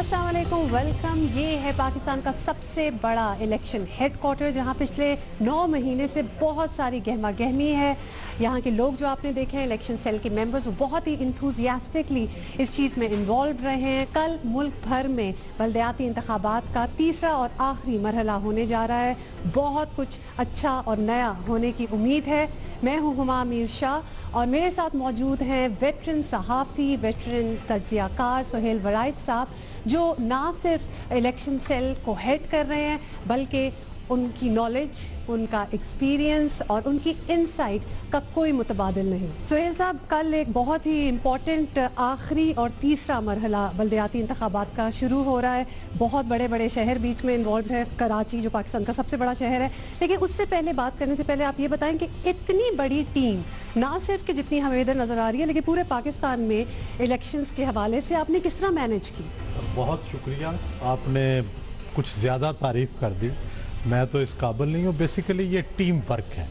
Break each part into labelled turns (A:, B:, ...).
A: अस्सलाम वालेकुम, वेलकम। ये है पाकिस्तान का सबसे बड़ा इलेक्शन हेडक्वार्टर जहां पिछले 9 महीने से बहुत सारी गहमा गहमी है। यहाँ के लोग जो आपने देखे हैं इलेक्शन सेल के मेंबर्स, वो बहुत ही इंथुजियास्टिकली इस चीज़ में इन्वॉल्व रहे हैं। कल मुल्क भर में बल्दियाती इंतखाबात का तीसरा और आखिरी मरहला होने जा रहा है। बहुत कुछ अच्छा और नया होने की उम्मीद है। मैं हूँ हुमा अमीर शाह और मेरे साथ मौजूद हैं वेटरन सहाफ़ी, वेटरन तज्ज़ियाकार सुहेल वराइद साहब, जो ना सिर्फ इलेक्शन सेल को हेड कर रहे हैं बल्कि उनकी नॉलेज, उनका एक्सपीरियंस और उनकी इनसाइट का कोई मुतबादिल नहीं। सुहेल साहब, कल एक बहुत ही इम्पॉर्टेंट आखिरी और तीसरा मरहला बल्दियाती इंतखाबात का शुरू हो रहा है। बहुत बड़े बड़े शहर बीच में इन्वॉल्व है, कराची जो पाकिस्तान का सबसे बड़ा शहर है। लेकिन उससे पहले बात करने से पहले आप ये बताएं कि इतनी बड़ी टीम ना सिर्फ कि जितनी हमें इधर नज़र आ रही है, लेकिन पूरे पाकिस्तान में इलेक्शंस के हवाले से आपने किस तरह मैनेज की?
B: बहुत शुक्रिया, आपने कुछ ज़्यादा तारीफ़ कर दी। मैं तो इस काबिल नहीं हूँ। बेसिकली ये टीम वर्क है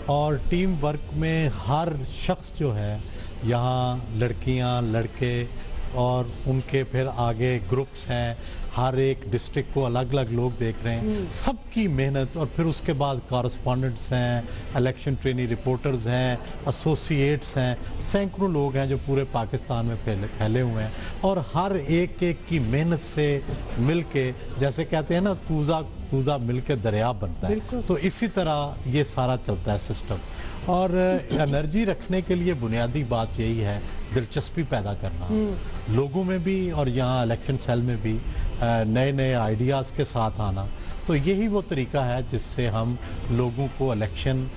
B: और टीम वर्क में हर शख्स जो है, यहाँ लड़कियाँ, लड़के और उनके फिर आगे ग्रुप्स हैं, हर एक डिस्ट्रिक्ट को अलग अलग लोग देख रहे हैं, सबकी मेहनत। और फिर उसके बाद कॉरेस्पॉन्डेंट्स हैं, इलेक्शन ट्रेनी रिपोर्टर्स हैं, एसोसिएट्स हैं, सैकड़ों लोग हैं जो पूरे पाकिस्तान में फैले हुए हैं। और हर एक की मेहनत से मिल के, जैसे कहते हैं ना, कूजा मिल के दरिया बनता है, तो इसी तरह ये सारा चलता है सिस्टम। और एनर्जी रखने के लिए बुनियादी बात यही है, दिलचस्पी पैदा करना लोगों में भी और यहाँ इलेक्शन सेल में भी नए नए आइडियाज़ के साथ आना। तो यही वो तरीका है जिससे हम लोगों को इलेक्शन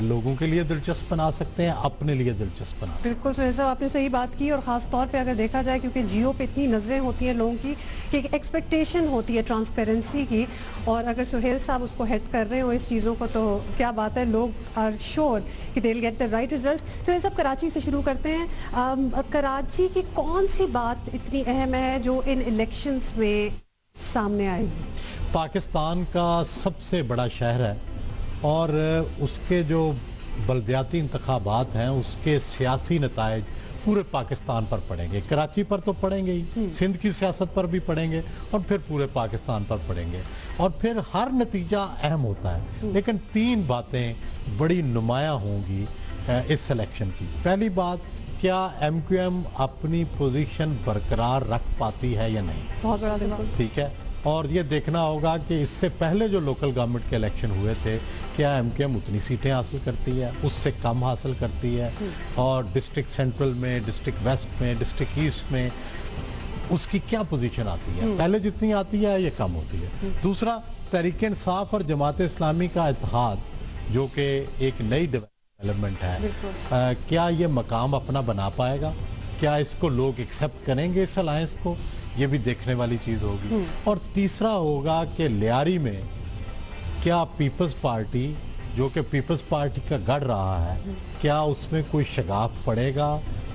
B: लोगों के लिए दिलचस्प बना सकते हैं, अपने लिए दिलचस्प बना सकते हैं।
A: बिल्कुल सुहेल साहब, आपने सही बात की। और ख़ास तौर पे अगर देखा जाए, क्योंकि जियो पे इतनी नज़रें होती हैं लोगों की कि एक एक्सपेक्टेशन होती है ट्रांसपेरेंसी की, और अगर सुहेल साहब उसको हेड कर रहे हो इस चीज़ों को, तो क्या बात है, लोग आर श्योर कि they will get the right result. Suhail साहब, कराची से शुरू करते हैं। कराची की कौन सी बात इतनी अहम है जो इन इलेक्शंस में सामने आएगी?
B: पाकिस्तान का सबसे बड़ा शहर है और उसके जो बल्दियाती इंतखाबात हैं उसके सियासी नताइज पूरे पाकिस्तान पर पड़ेंगे। कराची पर तो पड़ेंगे ही, सिंध की सियासत पर भी पड़ेंगे और फिर पूरे पाकिस्तान पर पड़ेंगे। और फिर हर नतीजा अहम होता है, लेकिन 3 बातें बड़ी नुमायां होंगी इस इलेक्शन की। पहली बात, क्या MQM अपनी पोजीशन बरकरार रख पाती है या नहीं?
A: बहुत बड़ा सवाल।
B: ठीक है। और ये देखना होगा कि इससे पहले जो लोकल गवर्नमेंट के इलेक्शन हुए थे, क्या MQM उतनी सीटें हासिल करती है, उससे कम हासिल करती है? और डिस्ट्रिक्ट सेंट्रल में, डिस्ट्रिक्ट वेस्ट में, डिस्ट्रिक्ट ईस्ट में उसकी क्या पोजीशन आती है? पहले जितनी आती है ये कम होती है। दूसरा, तहरीक इंसाफ और जमात इस्लामी का इत्तेहाद, जो कि एक नई डेवलपमेंट है, क्या ये मकाम अपना बना पाएगा? क्या इसको लोग एक्सेप्ट करेंगे इस अलायंस को? ये भी देखने वाली चीज़ होगी। और तीसरा होगा कि लियारी में क्या पीपल्स पार्टी, जो कि पीपल्स पार्टी का गढ़ रहा है, क्या उसमें कोई शगाफ पड़ेगा,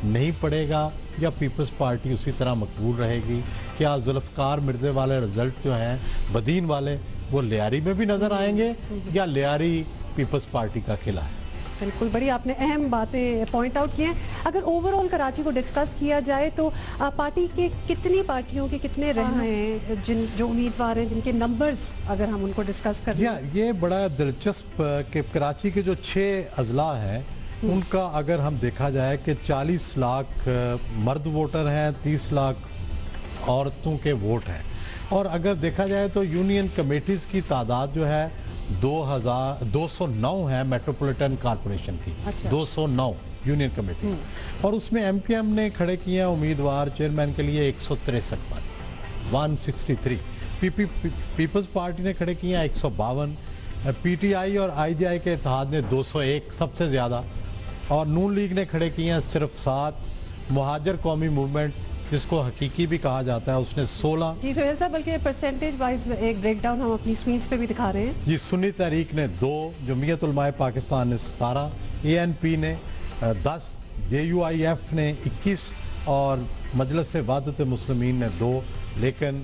B: नहीं पड़ेगा, या पीपल्स पार्टी उसी तरह मकबूल रहेगी? क्या जुल्फ़कार मिर्ज़े वाले रिजल्ट जो हैं, बदीन वाले, वो लियारी में भी नज़र आएंगे या लियारी पीपल्स पार्टी का किला है?
A: बिल्कुल, बड़ी आपने अहम बातें पॉइंट आउट की हैं। अगर ओवरऑल कराची को डिस्कस किया जाए तो पार्टी के कितनी पार्टियों के कितने रहनुमा हैं, जो उम्मीदवार हैं, जिनके नंबर्स अगर हम उनको डिस्कस करें?
B: ये बड़ा दिलचस्प कि कराची के जो 6 अजला हैं उनका अगर हम देखा जाए कि 40 लाख मर्द वोटर हैं, 30 लाख औरतों के वोट हैं। और अगर देखा जाए तो यूनियन कमेटीज़ की तादाद जो है 209 है मेट्रोपॉलिटन कॉरपोरेशन की। अच्छा। 209 यूनियन कमेटी। और उसमें MQM ने खड़े किए हैं उम्मीदवार चेयरमैन के लिए 163 पर 163। पीपल्स पार्टी ने खड़े किए हैं 152। PTI और IJI के इत्तेहाद ने 201 सबसे ज़्यादा। और नून लीग ने खड़े किए हैं सिर्फ 7। मुहाजिर कौमी मूवमेंट, जिसको हकीकी भी कहा जाता है, उसने 16।
A: जी सुहेल साहब, बल्कि परसेंटेज वाइज एक ब्रेकडाउन हम अपनी स्क्रीन्स पे भी दिखा रहे हैं।
B: जी, सुन्नी तहरीक ने 2, जमीयत उलमाए पाकिस्तान ने 17, ANP ने 10, JUIF ने 21 और मजलिस वहदत मुस्लिमीन ने 2। लेकिन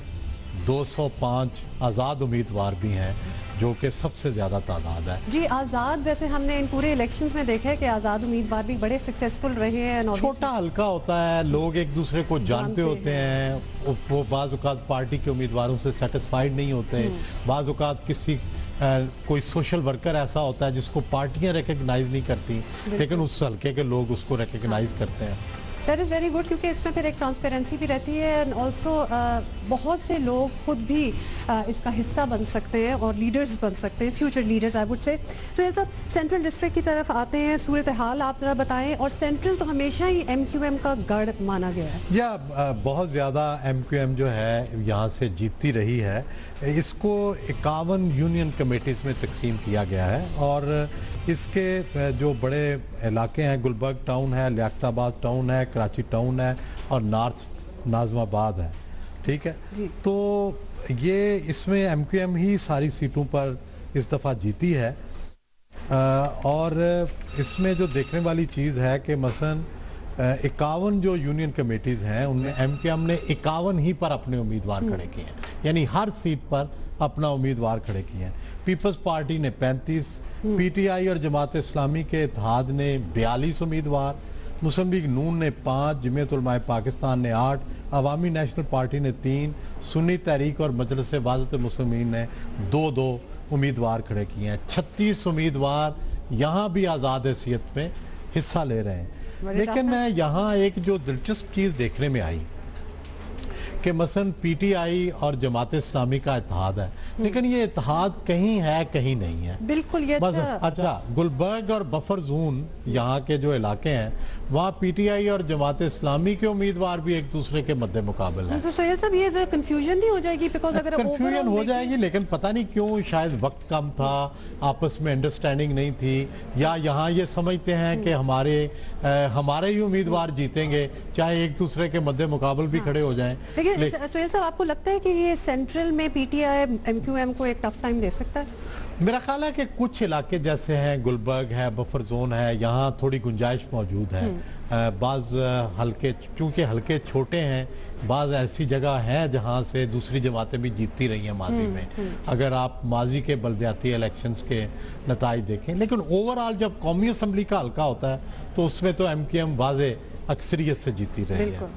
B: 205 आज़ाद उम्मीदवार भी हैं जो कि सबसे ज़्यादा तादाद है।
A: जी, आज़ाद वैसे हमने इन पूरे इलेक्शंस में देखा है कि आज़ाद उम्मीदवार भी बड़े सक्सेसफुल रहे हैं।
B: छोटा हल्का होता है, लोग एक दूसरे को जानते होते हैं, वो बाज़ औक़ात पार्टी के उम्मीदवारों से सेटिस्फाइड नहीं होते, बाज़ औक़ात किसी कोई सोशल वर्कर ऐसा होता है जिसको पार्टियां रिकग्नाइज नहीं करती, लेकिन उस हल्के के लोग उसको रिकग्नाइज करते हैं।
A: दैट इज़ वेरी गुड, क्योंकि इसमें फिर एक ट्रांसपेरेंसी भी रहती है एंड ऑल्सो बहुत से लोग खुद भी इसका हिस्सा बन सकते हैं और लीडर्स बन सकते हैं, future leaders I would say. तो ये सब सेंट्रल डिस्ट्रिक्ट की तरफ आते हैं, सूरत हाल आप ज़रा बताएं। और सेंट्रल तो हमेशा ही MQM का गढ़ माना गया है,
B: या बहुत ज़्यादा MQM जो है यहाँ से जीतती रही है। इसको 51 यूनियन कमेटीज़ में तकसीम किया गया है और इसके जो बड़े इलाके हैं, गुलबर्ग टाउन है, लियाकताबाद टाउन है, कराची टाउन है और नॉर्थ नाज़माबाद है, ठीक है। तो ये इसमें MQM ही सारी सीटों पर इस दफ़ा जीती है। और इसमें जो देखने वाली चीज़ है कि मसलन 51 जो यूनियन कमेटीज़ हैं उनमें MQM ने 51 ही पर अपने उम्मीदवार खड़े किए हैं, यानी हर सीट पर अपना उम्मीदवार खड़े किए हैं। पीपल्स पार्टी ने 35, PTI और जमात इस्लामी के इत्तेहाद ने 42 उम्मीदवार, मुस्लिम लीग नून ने 5, जमीयत उलमा पाकिस्तान ने 8, अवामी नेशनल पार्टी ने 3, सुन्नी तहरीक और मजलिस वाज़त मुस्लिमीन ने 2-2 उम्मीदवार खड़े किए हैं। 36 उम्मीदवार यहाँ भी आज़ाद हैसियत में हिस्सा ले रहे हैं। लेकिन यहाँ एक जो दिलचस्प चीज़ देखने में आई कि मसलन PTI और जमात इस्लामी का इत्तेहाद है, लेकिन ये इत्तेहाद कहीं है कहीं नहीं है।
A: बिल्कुल, ये
B: अच्छा गुलबर्ग और बफर जोन यहाँ के जो इलाके हैं वहाँ PTI और जमात इस्लामी के उम्मीदवार भी एक दूसरे के मद्दे मुकाबल हैं।
A: तो सोहेल साहब, ये जरा कंफ्यूजन नहीं हो जाएगी? बिकॉज अगर
B: कंफ्यूजन हो जाएगी, लेकिन पता नहीं क्यों, शायद वक्त कम था, आपस में अंडरस्टैंडिंग नहीं थी, या यहाँ ये समझते हैं कि हमारे ही उम्मीदवार जीतेंगे चाहे एक दूसरे के मद्दे मुकाबल भी खड़े हो जाएं।
A: सोहेल साहब, आपको लगता है कि ये सेंट्रल में PTI MQM को एक टफ टाइम दे सकता है?
B: मेरा ख्याल है कि कुछ इलाके जैसे हैं, गुलबर्ग है, बफर जोन है, यहाँ थोड़ी गुंजाइश मौजूद है। बाज़ हल्के, चूँकि हल्के छोटे हैं, बाज़ ऐसी जगह है जहाँ से दूसरी जमातें भी जीतती रही हैं माजी में, अगर आप माजी के बलदियाती इलेक्शंस के नताइज देखें। लेकिन ओवरऑल जब कौमी असम्बली का हल्का होता है तो उसमें तो MQM वाज़े अक्सरियत से जीती रही है।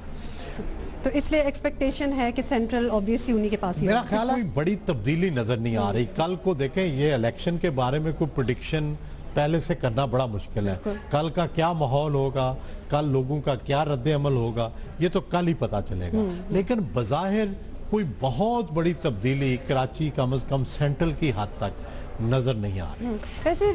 A: तो इसलिए एक्सपेक्टेशन है कि सेंट्रल ऑब्वियसली उन्हीं के पास ही।
B: मेरा ख्याल है कोई बड़ी तब्दीली नजर नहीं आ रही। कल को देखें, ये इलेक्शन के बारे में कोई प्रेडिक्शन पहले से करना बड़ा मुश्किल है। कल का क्या माहौल होगा, कल लोगों का क्या रद्द अमल होगा, ये तो कल ही पता चलेगा। लेकिन बज़ाहिर कोई बहुत बड़ी तब्दीली कराची कम अज़ कम सेंट्रल की हद तक नज़र नहीं आ रही।
A: वैसे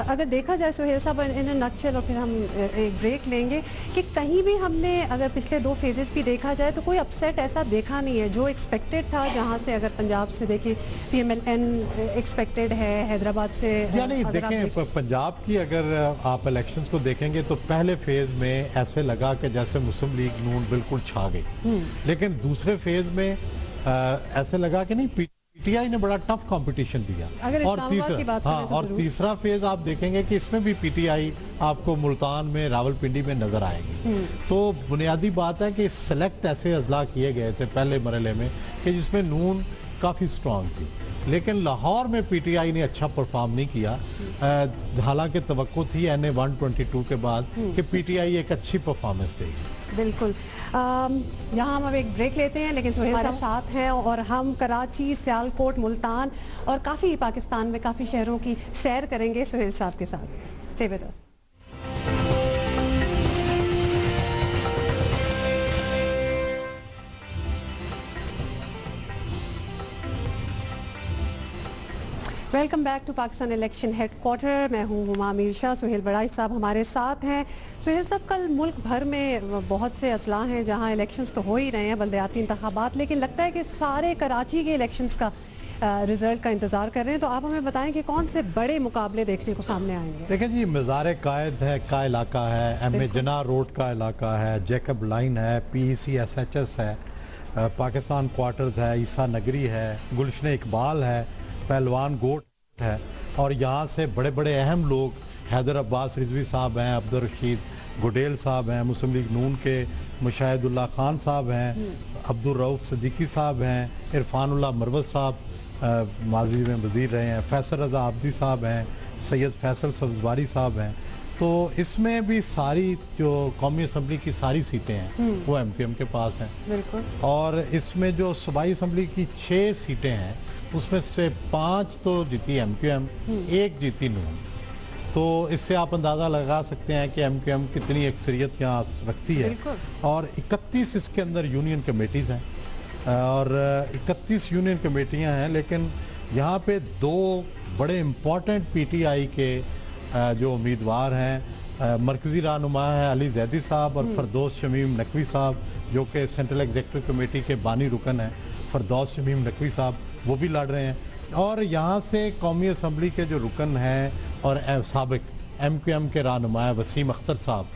A: अगर देखा जाए सोहेल साहब इन अ नटशेल, और फिर हम एक ब्रेक लेंगे, कि कहीं भी हमने अगर पिछले 2 फेजेस भी देखा जाए तो कोई अपसेट ऐसा देखा नहीं है जो एक्सपेक्टेड था। जहां से अगर पंजाब से देखें PMLN एक्सपेक्टेड है, हैदराबाद से,
B: यानी देखें पंजाब की अगर आप इलेक्शंस को देखेंगे तो पहले फेज में ऐसे लगा कि जैसे मुस्लिम लीग नून बिल्कुल छा गई, लेकिन दूसरे फेज में ऐसे लगा कि नहीं, PTI ने बड़ा टफ कंपटीशन दिया। और तीसरा फेज आप देखेंगे कि इसमें भी PTI आपको मुल्तान में, रावलपिंडी में नजर आएगी। तो बुनियादी बात है कि सेलेक्ट ऐसे अजला किए गए थे पहले मरहले में कि जिसमें नून काफ़ी स्ट्रांग थी, लेकिन लाहौर में PTI ने अच्छा परफॉर्म नहीं किया। हालांकि तवक्को थी NA 122 के बाद कि PTI एक अच्छी परफॉर्मेंस देगी।
A: बिल्कुल। यहाँ हम अब एक ब्रेक लेते हैं, लेकिन सोहेल साहब साथ हैं और हम कराची, सियालकोट, मुल्तान और काफ़ी पाकिस्तान में काफ़ी शहरों की सैर करेंगे सोहेल साहब के साथ। Stay with us. Welcome back to Pakistan election headquarter. मैं हूँ हुमा अमीर शाह। सुहेल बड़ाई साहब हमारे साथ हैं। सुहेल साहब, कल मुल्क भर में बहुत से अजला हैं जहाँ इलेक्शंस तो हो ही रहे हैं, बल्दियाती इंतखाबात, लेकिन लगता है कि सारे कराची के इलेक्शंस का रिजल्ट का इंतज़ार कर रहे हैं। तो आप हमें बताएं कि कौन से बड़े मुकाबले देखने को सामने आएंगे?
B: देखें जी, मज़ार कायद है का इलाका है, MA जना रोड का इलाका है, जैकब लाइन है, PEC SHS है, पाकिस्तान क्वार्टर्स है, ईसा नगरी है, गुलशन इकबाल है, पहलवान गोट है, और यहाँ से बड़े बड़े अहम लोग हैदर अब्बास रिजवी साहब हैं, अब्दुल रशीद गुडेल साहब हैं, मुस्लिम लीग नून के मुशाहिदुल्लाह खान साहब हैं, अब्दुल रऊफ सिद्दीकी साहब हैं, इरफानुल्लाह मरवत साहब माजी में वज़ीर रहे हैं, फैसल रज़ा आबदी साहब हैं, सैयद फैसल सब्ज़वारी साहब हैं। तो इसमें भी सारी जो कौमी असम्बली की सारी सीटें हैं वो MQM के पास हैं।
A: बिल्कुल।
B: और इसमें जो सूबाई असम्बली की 6 सीटें हैं उसमें से 5 तो जीती MQM, 1 जीती नून। तो इससे आप अंदाज़ा लगा सकते हैं कि MQM कितनी अक्सरियत यहाँ रखती है। और 31 इसके अंदर यूनियन कमेटीज़ हैं और 31 यूनियन कमेटियाँ हैं, लेकिन यहाँ पे 2 बड़े इम्पॉर्टेंट PTI के जो उम्मीदवार हैं, मरकज़ी रहनुमा हैं अली जैदी साहब और फरदौस शमीम नकवी साहब, जो कि सेंट्रल एग्जीक्यूटिव कमेटी के बानी रुकन हैं। फरदौस शमीम नकवी साहब वो भी लड़ रहे हैं। और यहाँ से कौमी असम्बली के जो रुकन हैं और साबिक MQM के रहनुमा वसीम अख्तर साहब,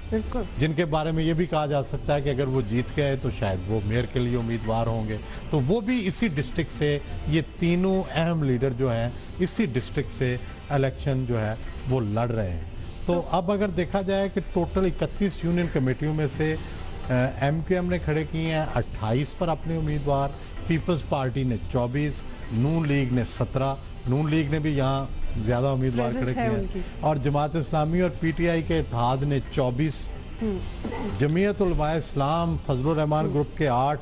B: जिनके बारे में ये भी कहा जा सकता है कि अगर वो जीत गए तो शायद वो मेयर के लिए उम्मीदवार होंगे, तो वो भी इसी डिस्ट्रिक्ट से, ये तीनों अहम लीडर जो हैं इसी डिस्ट्रिक्ट से इलेक्शन जो है वो लड़ रहे हैं। तो अब अगर देखा जाए कि टोटल 31 यूनियन कमेटियों में से MQM ने खड़े किए हैं 28 पर अपने उम्मीदवार, पीपल्स पार्टी ने 24, नून लीग ने 17, नून लीग ने भी यहाँ ज़्यादा उम्मीदवार खड़े किए हैं, और जमात इस्लामी और PTI के इत्तेहाद ने 24, जमीयत उलमा इस्लाम फजलुर रहमान ग्रुप के 8,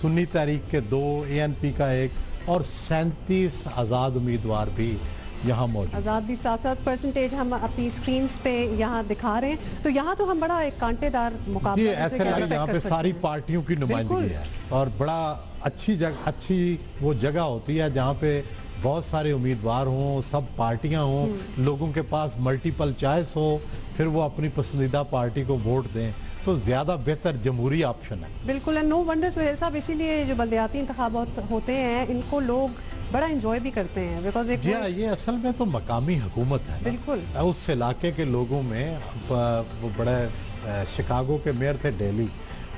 B: सुन्नी तहरीक के 2, ANP का 1 और 37 आज़ाद उम्मीदवार भी यहाँ मौजूद।
A: आज़ाद भी 7-7 परसेंटेज हम अपनी स्क्रीन्स पे यहाँ दिखा रहे हैं। तो यहाँ तो हम बड़ा एक कांटेदार मुकाबला
B: ऐसे लगे यहाँ पे सारी पार्टियों की नुमाइंदगी है और बड़ा अच्छी वो जगह होती है जहाँ पे बहुत सारे उम्मीदवार हों, सब पार्टियां हों, लोगों के पास मल्टीपल चॉइस हो, फिर वो अपनी पसंदीदा पार्टी को वोट दें, तो ज़्यादा बेहतर जमहूरी ऑप्शन है।
A: बिल्कुल है। नो वंडर सुहेल साहब, इसीलिए जो बल्दियाती इंतखाबात होते हैं इनको लोग बड़ा इंजॉय भी करते हैं, बिकॉज एक
B: ये असल में तो मकामी हुकूमत है।
A: बिल्कुल।
B: उस इलाके के लोगों में वो बड़े शिकागो के मेयर थे दिल्ली,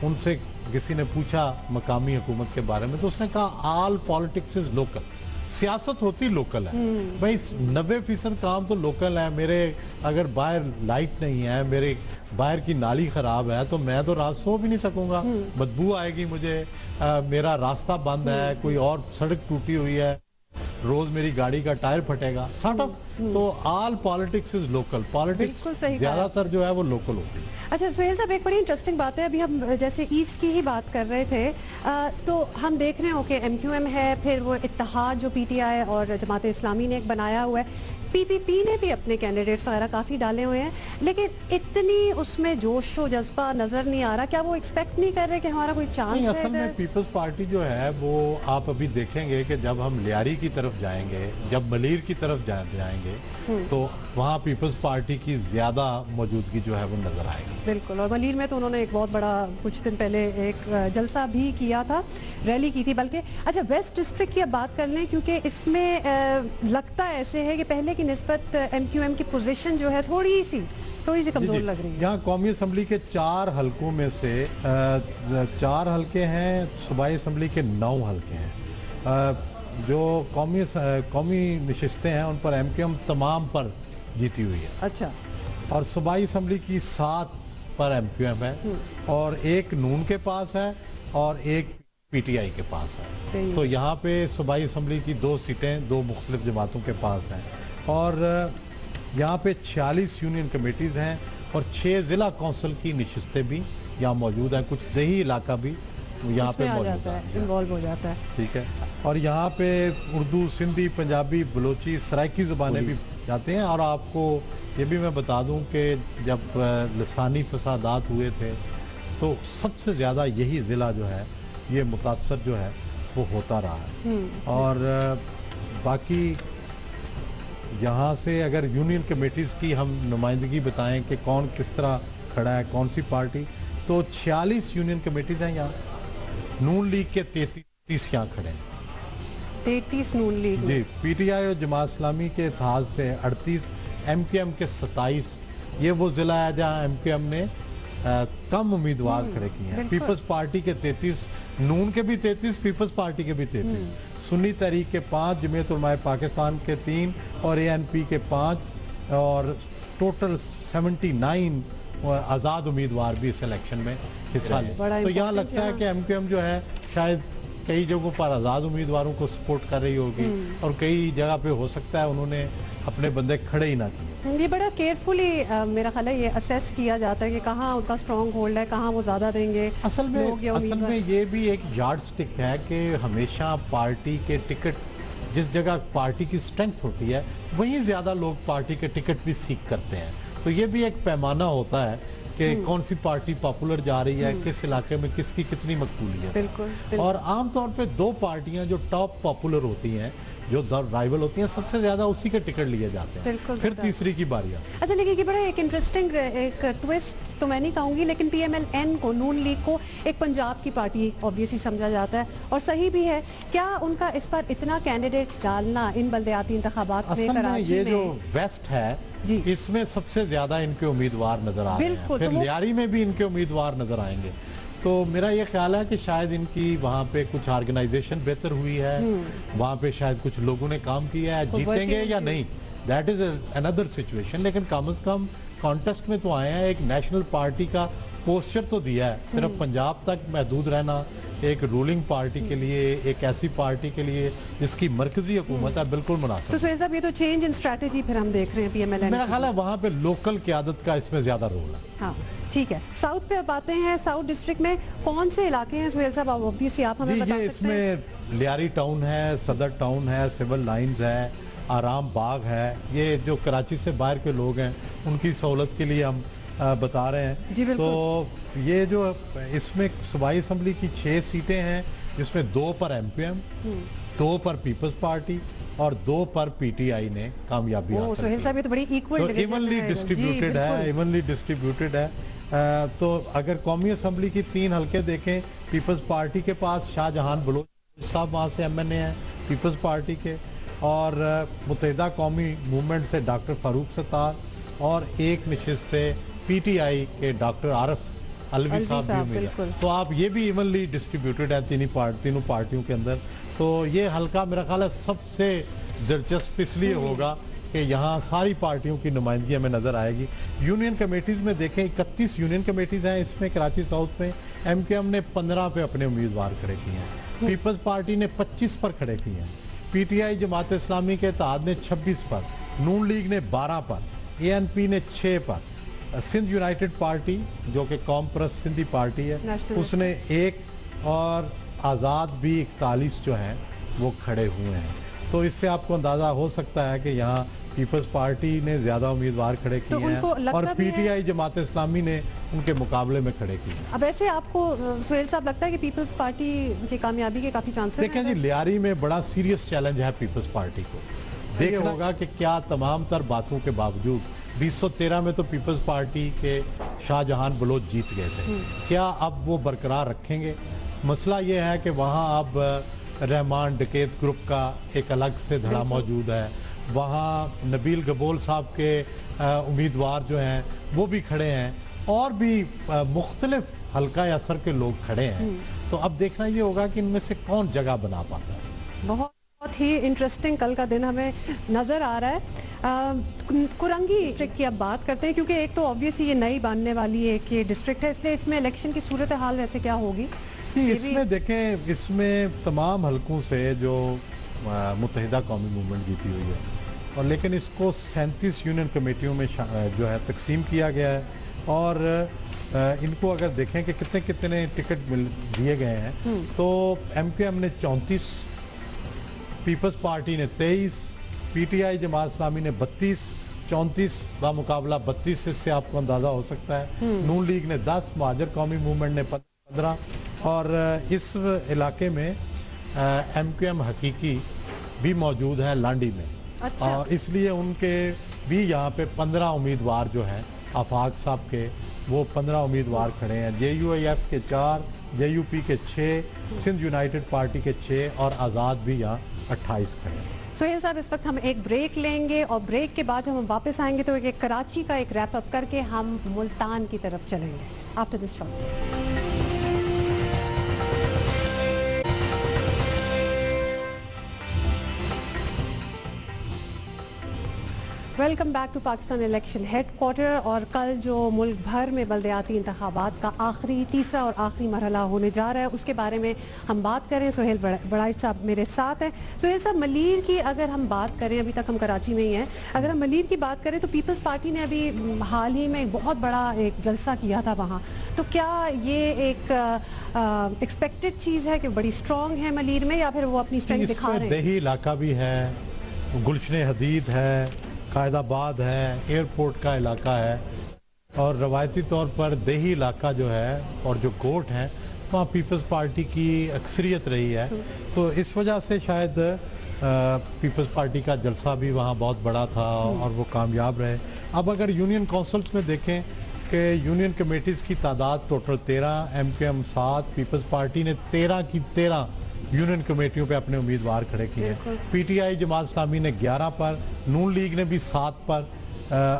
B: उनसे किसी ने पूछा मकामी हुकूमत के बारे में, तो उसने कहा ऑल पॉलिटिक्स इज लोकल, सियासत होती लोकल है भाई। 90% काम तो लोकल है। मेरे अगर बाहर लाइट नहीं है, मेरे बाहर की नाली ख़राब है, तो मैं तो रात सो भी नहीं सकूंगा, बदबू आएगी मुझे, मेरा रास्ता बंद है, कोई और सड़क टूटी हुई है, रोज मेरी गाड़ी का टायर फटेगा, सॉर्ट ऑफ। तो all politics is local, politics ज्यादातर जो है वो लोकल होती है।
A: अच्छा सुहेल साहब, एक बड़ी इंटरेस्टिंग बात है, अभी हम जैसे ईस्ट की ही बात कर रहे थे, तो हम देख रहे हो कि MQM है, फिर वो इत्तेहाद जो PTI और जमात इस्लामी ने एक बनाया हुआ है, PPP ने भी अपने कैंडिडेट्स वगैरह काफ़ी डाले हुए हैं, लेकिन इतनी उसमें जोश व जज्बा नज़र नहीं आ रहा। क्या वो एक्सपेक्ट नहीं कर रहे कि हमारा कोई चांस है?
B: असल में पीपल्स पार्टी जो है वो आप अभी देखेंगे कि जब हम लियारी की तरफ जाएंगे, जब मलीर की तरफ जाएंगे, तो वहाँ पीपल्स पार्टी की ज़्यादा मौजूदगी जो है वो नज़र आएगी।
A: बिल्कुल। और मलीर में तो उन्होंने एक बहुत बड़ा कुछ दिन पहले एक जलसा भी किया था, रैली की थी बल्कि। अच्छा, वेस्ट डिस्ट्रिक्ट की अब बात कर लें, क्योंकि इसमें लगता ऐसे है कि पहले की निस्बत MQM की पोजीशन जो है थोड़ी सी कमज़ोर लग रही है।
B: यहाँ कौमी असम्बली के 4 हलकों में से 4 हलके हैं, सूबाई असम्बली के 9 हलके हैं। जो कौमी नशिस्तें हैं उन पर MQM तमाम पर जीती हुई है।
A: अच्छा।
B: और सूबाई असम्बली की 7 पर MQM है, और 1 नून के पास है और 1 PTI के पास है। तो यहाँ पे सूबाई असम्बली की 2 सीटें 2 मुख्तलिफ जमातों के पास हैं, और यहाँ पे 46 यूनियन कमेटीज़ हैं और 6 ज़िला कौंसिल की नशिस्तें भी यहाँ मौजूद हैं, कुछ देही इलाका भी यहाँ पे मौजूद है,
A: इन्वॉल्व हो जाता है।
B: ठीक है। और यहाँ पे उर्दू, सिंधी, पंजाबी, बलोची, सराइकी ज़ुबानें भी जाते हैं। और आपको ये भी मैं बता दूं कि जब लसानी फसादात हुए थे तो सबसे ज़्यादा यही ज़िला जो है ये मुतासर जो है वो होता रहा है। और बाकी यहाँ से अगर यूनियन कमेटीज़ की हम नुमाइंदगी बताएं कि कौन किस तरह खड़ा है, कौन सी पार्टी, तो 46 यूनियन कमेटीज़ हैं यहाँ। नून लीग के 33 यहाँ खड़े हैं,
A: 33 नून लीग
B: जी। PTI और जमात इस्लामी के इत्तेहाद से 38, MQM के 27। ये वो ज़िला है जहाँ MQM ने कम उम्मीदवार खड़े किए हैं। पीपल्स पार्टी के 33, नून के भी 33, पीपल्स पार्टी के भी 33, सुन्नी तहरीक के 5, जमीयत उलमाए पाकिस्तान के 3 और ANP के 5, और टोटल 79 आज़ाद उम्मीदवार भी इस इलेक्शन में हिस्सा लें। तो यहाँ लगता है कि MQM जो है शायद कई जगहों पर आज़ाद उम्मीदवारों को सपोर्ट कर रही होगी और कई जगह पे हो सकता है उन्होंने अपने बंदे खड़े ही ना किए।
A: ये बड़ा केयरफुली मेरा ख्याल है ये असेस किया जाता है कि कहाँ उनका स्ट्रॉन्ग होल्ड है, कहाँ वो ज़्यादा देंगे
B: असल
A: लोग या
B: में
A: उम्मीदवार।
B: ये भी एक यार्ड स्टिक है कि हमेशा पार्टी के टिकट, जिस जगह पार्टी की स्ट्रेंथ होती है वहीं ज़्यादा लोग पार्टी के टिकट भी सीख करते हैं। तो ये भी एक पैमाना होता है कि कौन सी पार्टी पॉपुलर जा रही है, किस इलाके में किसकी कितनी मकबूलियत है।
A: बिल्कुल।
B: और आमतौर पे दो पार्टियां जो टॉप पॉपुलर होती हैं, जो राइवल होती हैं, सबसे ज्यादा उसी के टिकट लिए जाते हैं।
A: बिल्कुल,
B: फिर
A: बिल्कुल।
B: तीसरी की बारी आती है।
A: अच्छा, लेकिन ये बड़ा एक इंटरेस्टिंग एक ट्विस्ट तो मैं नहीं कहूँगी, लेकिन PMLN को, नून लीग को एक पंजाब की पार्टी ऑब्वियसली समझा जाता है और सही भी है। क्या उनका इस पर इतना कैंडिडेट्स डालना इन बल्दियाती इंतखाबात में
B: असल में
A: कराची
B: ये
A: में
B: जो वेस्ट है
A: जी।
B: इसमें सबसे ज्यादा इनके उम्मीदवार नजर आ रहे हैं।
A: बिल्कुल,
B: फिर
A: तो वो-
B: लियारी में भी इनके उम्मीदवार नजर आएंगे। तो मेरा ये ख्याल है कि शायद इनकी वहाँ पे कुछ ऑर्गेनाइजेशन बेहतर हुई है, वहाँ पे शायद कुछ लोगों ने काम किया है,
A: वो
B: जीतेंगे
A: working-
B: या नहीं दैट इज अनदर सिचुएशन। लेकिन कम से कम कॉन्टेस्ट में तो आए हैं, एक नेशनल पार्टी का पोस्टर तो दिया है। सिर्फ पंजाब तक महदूद रहना एक रूलिंग पार्टी के लिए, एक ऐसी पार्टी के लिए जिसकी मरकजी हुकूमत है, बिल्कुल मुनासिब।
A: तो सुहेल साहब, ये तो चेंज इन स्ट्रेटजी फिर हम देख रहे हैं PMLN
B: मेरा
A: की।
B: ख्याल है वहाँ पे लोकल क़यादत का इसमें ज्यादा रोल है।
A: हाँ, ठीक है। साउथ पे अब आते हैं। साउथ डिस्ट्रिक्ट में कौन से इलाके हैं सुहेल साहब? ऑब्वियसली आप हमें
B: जी,
A: बता
B: ये
A: सकते हैं।
B: इसमें लियारी टाउन है, सदर टाउन है, सिविल लाइंस है, आराम बाग है। ये जो कराची से बाहर के लोग हैं उनकी सहूलत के लिए हम बता रहे हैं।
A: जी, बिल्कुल।
B: तो ये जो इसमें सूबाई असम्बली की 6 सीटें हैं, जिसमें 2 पर MQM, 2 पर पीपल्स पार्टी और 2 पर PTI ने कामयाबी हासिल
A: सुहेल
B: की।
A: साहब, ये तो बड़ी इक्वल
B: तो इवनली डिस्ट्रीब्यूटेड है, इवनली डिस्ट्रीब्यूटेड है। तो अगर कौमी असम्बली की 3 हलके देखें, पीपल्स पार्टी के पास शाहजहान बलोच साहब वहाँ से MNA हैं पीपल्स पार्टी के, और मुत्तहिदा कौमी मूवमेंट से डॉक्टर फारूक सत्तार, और एक नशिस्त से PTI के डॉक्टर आरिफ अलवी साहब भी उम्मीदवार।
A: बिल्कुल।
B: तो आप ये भी इवनली डिस्ट्रीब्यूटेड है तीनों पार्टियों के अंदर। तो ये हल्का मेरा ख्याल है सबसे दिलचस्प इसलिए होगा कि यहाँ सारी पार्टियों की नुमाइंदगी हमें नज़र आएगी। यूनियन कमेटीज़ में देखें, 31 यूनियन कमेटीज़ हैं इसमें कराची साउथ में। MQM ने 15 पे अपने उम्मीदवार खड़े किए हैं, पीपल्स पार्टी ने 25 पर खड़े किए हैं, PTI जमात इस्लामी के इत्तेहाद ने 26 पर, नून लीग ने 12 पर, ANP ने 6 पर, सिंध यूनाइटेड पार्टी जो कि कौम परस्त सिंधी पार्टी है
A: नेशनल
B: उसने 1, और आज़ाद भी 41 जो हैं वो खड़े हुए हैं। तो इससे आपको अंदाज़ा हो सकता है कि यहाँ पीपल्स पार्टी ने ज़्यादा उम्मीदवार खड़े
A: तो
B: किए हैं
A: उनको लगता
B: और
A: भी है-
B: PTI जमात इस्लामी ने उनके मुकाबले में खड़े किए हैं।
A: अब ऐसे आपको सुहेल साहब लगता है कि पीपल्स पार्टी की कामयाबी के काफी चांसेस
B: देखें जी, लियारी में बड़ा सीरियस चैलेंज है पीपल्स पार्टी को। देखना होगा कि क्या तमाम तर बातों के बावजूद 2013 में तो पीपल्स पार्टी के शाहजहान बलोच जीत गए थे, क्या अब वो बरकरार रखेंगे? मसला ये है कि वहाँ अब रहमान डकैत ग्रुप का एक अलग से धड़ा मौजूद है, वहाँ नबील गबोल साहब के उम्मीदवार जो हैं वो भी खड़े हैं, और भी मुख्तलिफ हल्का असर के लोग खड़े हैं। तो अब देखना ये होगा कि इनमें से कौन जगह बना पाता है।
A: बहुत ही इंटरेस्टिंग कल का दिन हमें नज़र आ रहा है। कुरंगी डिस्ट्रिक्ट की अब बात करते हैं, क्योंकि एक तो ऑब्वियसली ये नई बनने वाली एक ये डिस्ट्रिक्ट है, इसलिए इसमें इलेक्शन की सूरत हाल वैसे क्या होगी?
B: इसमें देखें, इसमें तमाम हलकों से जो मुत्तहिदा कौमी मूवमेंट जीती हुई है, और लेकिन इसको 37 यूनियन कमेटियों में जो है तकसीम किया गया है, और इनको अगर देखें कि कितने कितने टिकट दिए गए हैं, तो MQM ने 34, पीपल्स पार्टी ने 23, PTI जमात इस्लामी ने 32, 34 का मुकाबला 32, इससे आपको अंदाज़ा हो सकता है। नून लीग ने 10, महाजर कौमी मूवमेंट ने 15, और इस इलाके में MQM हकीकी भी मौजूद है लांडी में।
A: अच्छा।
B: और इसलिए उनके भी यहाँ पे 15 उम्मीदवार जो हैं आफाक साहब के, वो 15 उम्मीदवार खड़े हैं। JUIF के 4, JUP के 6, सिंध यूनाइटेड पार्टी के 6, और आज़ाद भी यहाँ 28 खड़े हैं।
A: सुहेल साहब, इस वक्त हम एक ब्रेक लेंगे और ब्रेक के बाद हम वापस आएंगे तो एक कराची का एक रैप अप करके हम मुल्तान की तरफ चलेंगे after this shot. Welcome back to Pakistan election headquarter. और कल जो मुल्क भर में बलदियाती इंतखाबात का आखिरी तीसरा और आखिरी मरहला होने जा रहा है, उसके बारे में हम बात करें। सुहेल बड़ाइच साहब मेरे साथ हैं। सुहेल साहब, मलीर की अगर हम बात करें, अभी तक हम कराची में ही हैं, अगर हम मलीर की बात करें तो पीपल्स पार्टी ने अभी हाल ही में एक बहुत बड़ा एक जलसा किया था वहाँ। तो क्या ये एक एक्सपेक्टेड चीज़ है कि बड़ी स्ट्रॉन्ग है मलीर में, या फिर वो अपनी स्ट्रेंथ दिखा रहे हैं?
B: देही इलाका भी है, गुलशन हदीद है, कायदाबाद है, एयरपोर्ट का इलाका है, और रवायती तौर पर देही इलाका जो है और जो कोर्ट है वहाँ पीपल्स पार्टी की अक्सरियत रही है। तो इस वजह से शायद पीपल्स पार्टी का जलसा भी वहाँ बहुत बड़ा था और वो कामयाब रहे। अब अगर यूनियन काउंसिल्स में देखें कि यूनियन कमेटीज़ की तादाद टोटल 13, MQM 7, पीपल्स पार्टी ने 13 की 13 यूनियन कमेटियों पे अपने उम्मीदवार खड़े किए हैं। PTI जमात इस्लामी ने 11 पर, नून लीग ने भी 7 पर,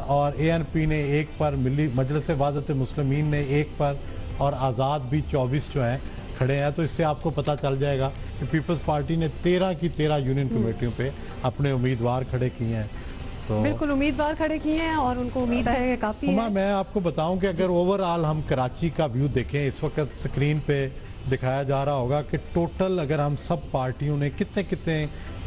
B: और ANP ने 1 पर, मिली मजलिस वादत मुस्लिमीन ने 1 पर, और आज़ाद भी 24 जो हैं खड़े हैं। तो इससे आपको पता चल जाएगा कि पीपल्स पार्टी ने 13 की 13 यूनियन कमेटियों पे अपने उम्मीदवार खड़े किए हैं। तो
A: बिल्कुल उम्मीदवार खड़े किए हैं और उनको उम्मीद है कि काफ़ी है।
B: मैं आपको बताऊं कि अगर ओवरऑल हम कराची का व्यू देखें, इस वक्त स्क्रीन पे दिखाया जा रहा होगा कि टोटल अगर हम सब पार्टियों ने कितने कितने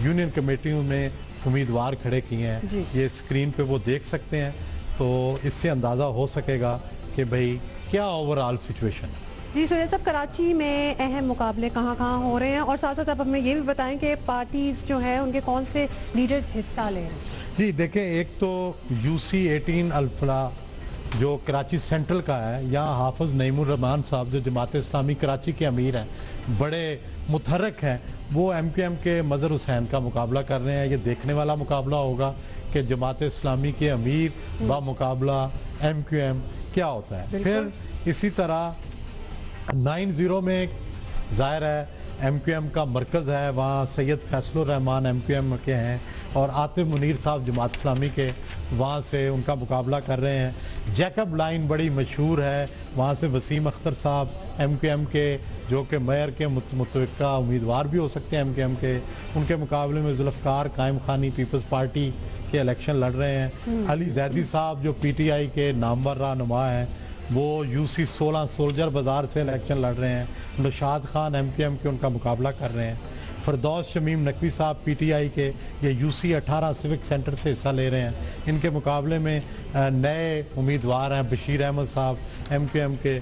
B: यूनियन कमेटियों में उम्मीदवार खड़े किए हैं, ये स्क्रीन पे वो देख सकते हैं। तो इससे अंदाज़ा हो सकेगा कि भाई क्या ओवरऑल सिचुएशन है।
A: जी सुहेल साहब, कराची में अहम मुकाबले कहाँ कहाँ हो रहे हैं, और साथ साथ आप हमें ये भी बताएं कि पार्टीज जो है उनके कौन से लीडर्स हिस्सा ले रहे हैं?
B: जी देखें, एक तो UC 18 अल-फलाह जो कराची सेंट्रल का है, यहाँ हाफिज़ नईमुर रहमान साहब जो जमात इस्लामी कराची के अमीर हैं, बड़े मुतहर्रिक हैं, वो MQM के मज़हर हुसैन का मुकाबला कर रहे हैं। ये देखने वाला मुकाबला होगा कि जमात इस्लामी के अमीर बा मुकाबला MQM क्या होता है। फिर इसी तरह 9-0 में ज़ाहिर है MQM का मरकज़ है, वहाँ सैयद फैसलुर रहमान MQM के हैं, और आतिफ मुनीर साहब जमात इस्लामी के वहाँ से उनका मुकाबला कर रहे हैं। जैकब लाइन बड़ी मशहूर है, वहाँ से वसीम अख्तर साहब MQM के, जो कि मेयर के मुतवक्का उम्मीदवार भी हो सकते हैं MQM के, उनके मुकाबले में जुल्फ़कार कायम खानी पीपल्स पार्टी के इलेक्शन लड़ रहे हैं। अली जैदी साहब जो PTI के नामवर रहनुमा हैं, वो UC 16 सोल्जर बाज़ार से इलेक्शन लड़ रहे हैं। नौशाद खान MQM के उनका मुकाबला कर रहे हैं। फरदौस शमीम नकवी साहब PTI के, ये UC 18 सिविक सेंटर से हिस्सा ले रहे हैं। इनके मुकाबले में नए उम्मीदवार हैं बशीर अहमद साहब MQM के,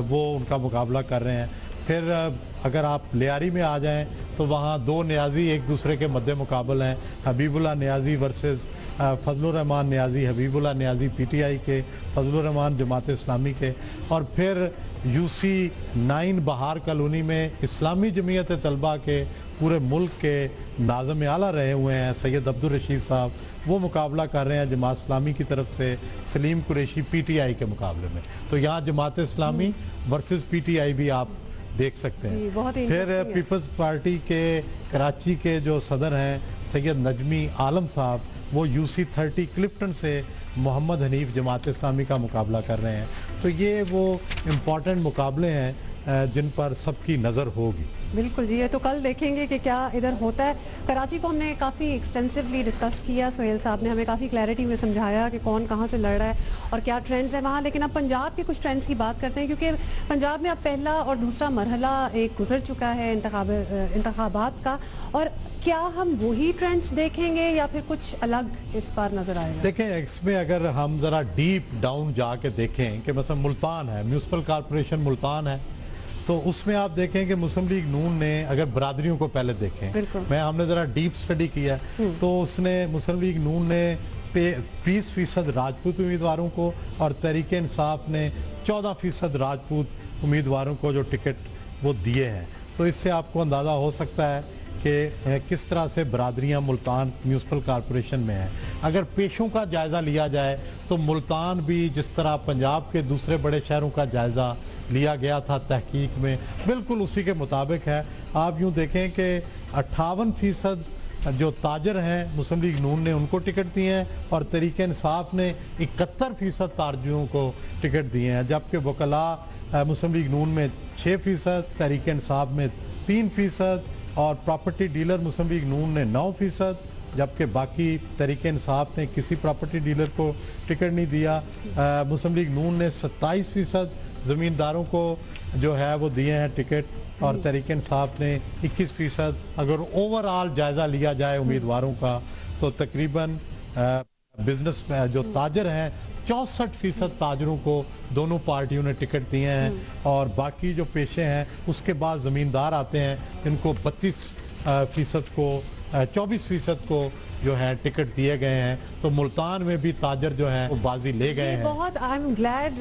B: वो उनका मुकाबला कर रहे हैं। फिर अगर आप लियारी में आ जाएं तो वहाँ 2 न्याजी एक दूसरे के मद्दे मुकाबल हैं, हबीबुल्लाह न्याजी वर्सेस फजलुर रहमान न्याजी, हबीबुल्लाह न्याजी PTI के, फजलुर रहमान जमात इस्लामी के। और फिर UC 9 बहार कॉलोनी में इस्लामी जमीयत तलबा के पूरे मुल्क के नाज़िम आला रहे हुए हैं सैयद अब्दुल रशीद साहब, वो मुकाबला कर रहे हैं जमात इस्लामी की तरफ से सलीम कुरैशी PTI के मुकाबले में। तो यहाँ जमात इस्लामी वर्सेस PTI भी आप देख सकते हैं। फिर पीपल्स पार्टी के कराची के जो सदर हैं सैयद नजमी आलम साहब, वो UC 30 क्लिफ्टन से मोहम्मद हनीफ जमात इस्लामी का मुकाबला कर रहे हैं। तो ये वो इम्पॉर्टेंट मुकाबले हैं जिन पर सबकी नज़र होगी।
A: बिल्कुल जी, ये तो कल देखेंगे कि क्या इधर होता है। कराची को हमने काफ़ी एक्सटेंसिवली डिस्कस किया, सुहेल साहब ने हमें काफ़ी क्लैरिटी में समझाया कि कौन कहाँ से लड़ रहा है और क्या ट्रेंड्स हैं वहाँ। लेकिन अब पंजाब के कुछ ट्रेंड्स की बात करते हैं, क्योंकि पंजाब में अब पहला और दूसरा मरहला एक गुजर चुका है इंतखाबात का। और क्या हम वही ट्रेंड्स देखेंगे या फिर कुछ अलग इस बार नज़र आएगा?
B: देखें, इसमें अगर हम ज़रा डीप डाउन जाके देखें कि मतलब मुल्तान है, म्यूनसिपल कॉरपोरेशन मुल्तान है, तो उसमें आप देखें कि मुस्लिम लीग नून ने अगर बरादरियों को पहले देखें, हमने ज़रा डीप स्टडी किया, तो उसने मुस्लिम लीग नून ने 20% राजपूत उम्मीदवारों को और तहरीक इंसाफ ने 14% राजपूत उम्मीदवारों को जो टिकट वो दिए हैं। तो इससे आपको अंदाज़ा हो सकता है कि किस तरह से बरादरियाँ मुल्तान म्यूनसिपल कॉरपोरेशन में हैं। अगर पेशों का जायज़ा लिया जाए तो मुल्तान भी जिस तरह पंजाब के दूसरे बड़े शहरों का जायज़ा लिया गया था तहकीक में, बिल्कुल उसी के मुताबिक है। आप यूँ देखें कि 58% जो ताजर हैं मुस्लिम लीग नून ने उनको टिकट दिए हैं, और तहरीक इंसाफ ने 71% ताजरों को टिकट दिए हैं, जबकि वकला मुस्लिम लीग नून में 6%, तहरीक इंसाफ में 3%, और प्रॉपर्टी डीलर मुस्लिम लीग नून ने 9%, जबकि बाकी तहरीक इंसाफ ने किसी प्रॉपर्टी डीलर को टिकट नहीं दिया। मुस्लिम लीग नून ने 27% ज़मींदारों को जो है वो दिए हैं टिकट और तहरीक इंसाफ ने 21%। अगर ओवरऑल जायज़ा लिया जाए उम्मीदवारों का तो तकरीबन बिजनेस में जो ताजर हैं 64% ताजरों को दोनों पार्टियों ने टिकट दिए हैं और बाकी जो पेशे हैं उसके बाद ज़मींदार आते हैं जिनको 32% को 24% को जो है टिकट दिए गए हैं। तो मुल्तान में भी ताजर जो है वो बाजी ले गए हैं।
A: बहुत आई एम ग्लैड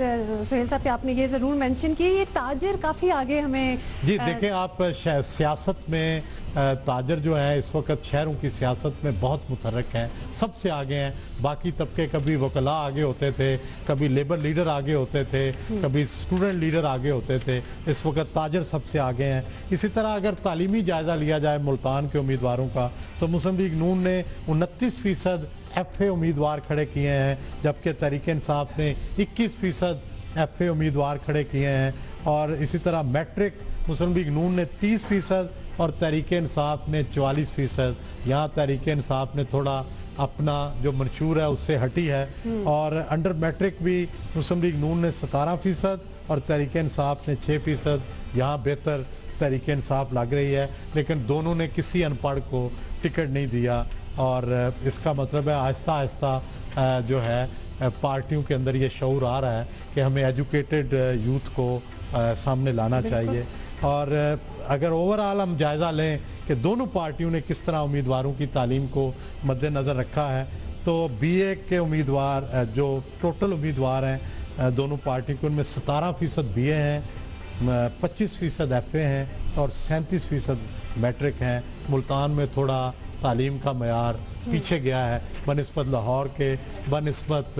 A: सुहेल साहब कि आपने ये ज़रूर मेंशन किया, ये ताजर काफ़ी आगे हमें
B: जी देखें आप सियासत में ताजर जो है इस वक्त शहरों की सियासत में बहुत मुतहरक हैं, सबसे आगे हैं। बाकी तबके कभी वकला आगे होते थे, कभी लेबर लीडर आगे होते थे, कभी स्टूडेंट लीडर आगे होते थे, इस वक्त ताजर सबसे आगे हैं। इसी तरह अगर तालीमी जायज़ा लिया जाए मुल्तान के उम्मीदवारों का तो मुस्लिम लीग नून ने 29% FA उम्मीदवार खड़े किए हैं, जबकि तहरीक इंसाफ ने 21% FA उम्मीदवार खड़े किए हैं। और इसी तरह मैट्रिक मुस्लिम लीग नून ने 30% और तहरीक इंसाफ ने 44%। यहाँ तहरीक इंसाफ ने थोड़ा अपना जो मंशूर है उससे हटी है। और अंडर मैट्रिक भी मुस्लिम लीग नून ने 17% और तहरीक इंसाफ ने 6%। यहाँ बेहतर तहरीक इंसाफ लग रही है, लेकिन दोनों ने किसी अनपढ़ को टिकट नहीं दिया। और इसका मतलब है आहिस्ता आहिस्ता जो है पार्टियों के अंदर ये शऊर आ रहा है कि हमें एजुकेटेड यूथ को सामने लाना चाहिए। और अगर ओवरऑल हम जायज़ा लें कि दोनों पार्टियों ने किस तरह उम्मीदवारों की तालीम को मद्देनज़र रखा है तो BA के उम्मीदवार जो टोटल उम्मीदवार हैं दोनों पार्टी के, उनमें 17% BA हैं, 25% FA हैं और 37% मैट्रिक हैं। मुल्तान में थोड़ा तालीम का मयार पीछे गया है बनिस्बत लाहौर के, बनिस्बत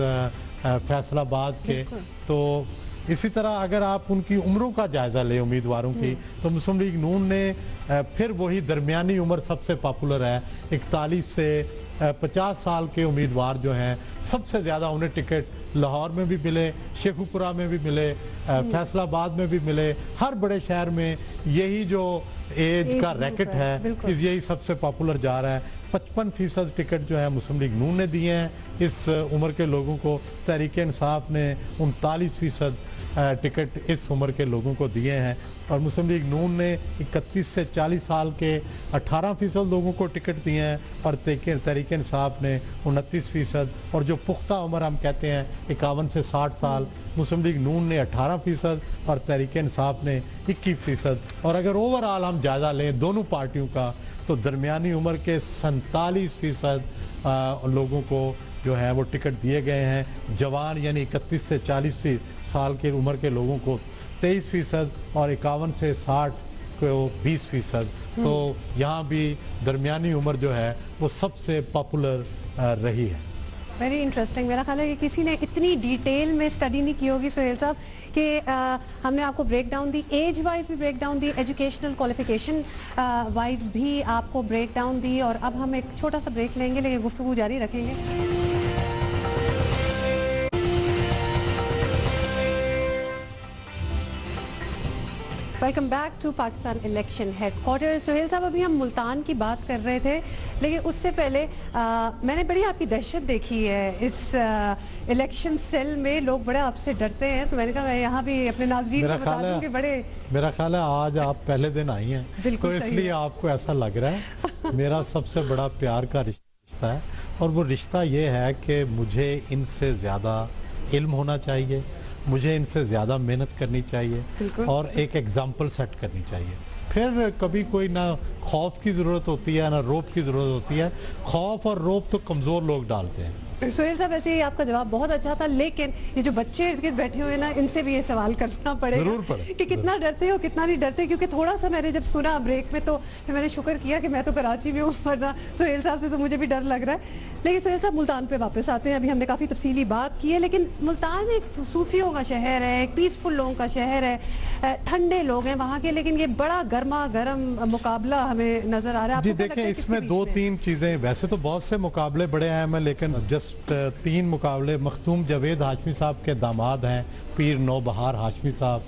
B: फैसलाबाद के। तो इसी तरह अगर आप उनकी उम्रों का जायज़ा लें उम्मीदवारों की तो मुस्लिम लीग नून ने फिर वही दरमियानी उम्र सबसे पॉपुलर है। 41 से 50 साल के उम्मीदवार जो हैं सबसे ज़्यादा उन्हें टिकट लाहौर में भी मिले, शेखुपुरा में भी मिले, फैसलाबाद में भी मिले। हर बड़े शहर में यही जो एज का रैकेट है यही सबसे पॉपुलर जा रहा है। 55% टिकट जो है मुस्लिम लीग नून ने दिए हैं इस उम्र के लोगों को। तहरीक इंसाफ ने 39% टिकट इस उम्र के लोगों को दिए हैं। और मुस्लिम लीग नून ने 31 से 40 साल के 18% लोगों को टिकट दिए हैं और तहरीक इंसाफ ने 29%। और जो पुख्ता उम्र हम कहते हैं 51 से 60 साल, मुस्लिम लीग नून ने 18% और तहरीक इंसाफ ने 21%। और अगर ओवरऑल हम जायज़ा लें दोनों पार्टियों का तो दरमियानी उम्र के 47% लोगों को जो है वो टिकट दिए गए हैं। जवान यानी 31 से 40 साल की उम्र के लोगों को 23% और 51 से 60 को 20%। तो यहाँ भी दरमियानी उम्र जो है वो सबसे पॉपुलर रही है।
A: Very interesting. मेरा ख्याल है कि किसी ने इतनी डिटेल में स्टडी नहीं की होगी सुहेल साहब कि हमने आपको ब्रेक डाउन दी, एज वाइज भी ब्रेक डाउन दी, एजुकेशनल क्वालिफिकेशन वाइज भी आपको ब्रेक डाउन दी। और अब हम एक छोटा सा ब्रेक लेंगे लेकिन गुफ्तगू जारी रखेंगे। Welcome back to Pakistan election headquarter. Suhail साहब अभी हम मुल्तान की बात कर रहे थे लेकिन उससे पहले मैंने बड़ी आपकी दहशत देखी है इस इलेक्शन सेल में, लोग बड़े आपसे डरते हैं। तो मैंने कहा मैं यहाँ भी अपने नाज़रीन को बता दूं कि बड़े
B: मेरा ख्याल है आज आप पहले दिन आई हैं तो इसलिए आपको ऐसा लग रहा है। मेरा सबसे बड़ा प्यार का रिश्ता है और वो रिश्ता ये है कि मुझे इनसे ज़्यादा इल्म होना चाहिए, मुझे इनसे ज़्यादा मेहनत करनी चाहिए और एक एग्जाम्पल सेट करनी चाहिए। फिर कभी कोई ना खौफ की ज़रूरत होती है ना रोब की ज़रूरत होती है। खौफ और रोब तो कमज़ोर लोग डालते हैं।
A: सुहेल साहब वैसे ही आपका जवाब बहुत अच्छा था, लेकिन ये जो बच्चे इर्द गिर्द बैठे हुए ना इनसे भी ये सवाल करना पड़ेगा कि कितना डरते हो कितना नहीं डरते। क्योंकि थोड़ा सा मैंने जब सुना ब्रेक में तो फिर मैंने शुक्र किया कि मैं तो कराची में हूँ, वरना सुहेल साहब से तो मुझे भी डर लग रहा है। लेकिन सुहेल साहब मुल्तान पे वापस आते हैं। अभी हमने काफ़ी तफसीली बात की है, लेकिन मुल्तान एक सूफियों का शहर है, एक पीसफुल लोगों का शहर है, ठंडे लोग हैं वहाँ के, लेकिन ये बड़ा गर्मा गर्म मुकाबला हमें नज़र आ रहा है।
B: जी देखें इसमें 2-3 चीज़ें, वैसे तो बहुत से मुकाबले बड़े अहम हैं लेकिन जस्ट 3 मुकाबले। मखदूम जावेद हाशमी साहब के दामाद हैं पीर नौबहार हाशमी साहब,